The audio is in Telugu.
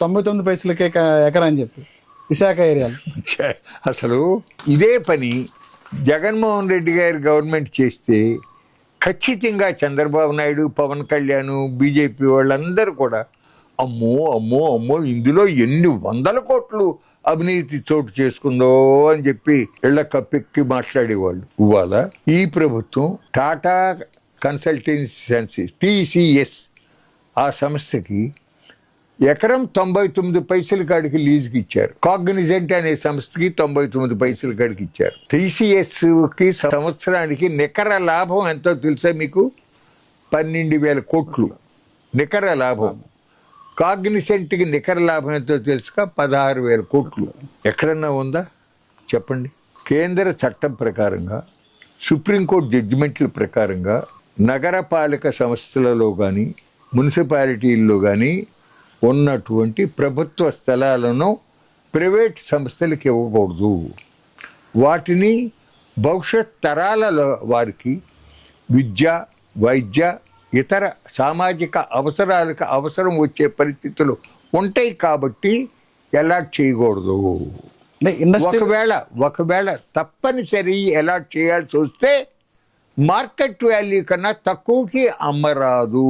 99 పైసలకే ఎకరా అని చెప్పి విశాఖ ఏరియాలో. అసలు ఇదే పని జగన్మోహన్ రెడ్డి గారి గవర్నమెంట్ చేస్తే ఖచ్చితంగా చంద్రబాబు నాయుడు, పవన్ కళ్యాణ్, బీజేపీ వాళ్ళందరూ కూడా అమ్మో అమ్మో అమ్మో ఇందులో ఎన్ని 100 కోట్లు అవినీతి చోటు చేసుకుందో అని చెప్పి ఇళ్ల కప్పెక్కి మాట్లాడేవాళ్ళు. ఇవాళ ఈ ప్రభుత్వం టాటా కన్సల్టెన్సీ TCS ఆ సంస్థకి ఎకరం 99 పైసల కాడికి లీజుకి ఇచ్చారు. కాగ్నిజెంట్ అనే సంస్థకి 99 పైసల కాడికి ఇచ్చారు. TCSకి సంవత్సరానికి నికర లాభం ఎంతో తెలుసా మీకు? 12,000 కోట్లు నికర లాభం. కాగ్నిసెంట్కి నికర లాభం ఎంతో తెలుసుగా 16,000 కోట్లు. ఎక్కడన్నా ఉందా చెప్పండి? కేంద్ర చట్టం ప్రకారంగా, సుప్రీంకోర్టు జడ్జిమెంట్ల ప్రకారంగా నగరపాలక సంస్థలలో కానీ మున్సిపాలిటీల్లో కానీ ఉన్నటువంటి ప్రభుత్వ స్థలాలను ప్రైవేట్ సంస్థలకు ఇవ్వకూడదు. వాటిని భవిష్యత్ తరాల వారికి విద్య, వైద్య, ఇతర సామాజిక అవసరాలకు అవసరం వచ్చే పరిస్థితులు ఉంటాయి కాబట్టి అలాట్ చేయకూడదు. ఒకవేళ తప్పనిసరి అలాట్ చేయాల్సి వస్తే మార్కెట్ వాల్యూ కన్నా తక్కువకి అమ్మరాదు.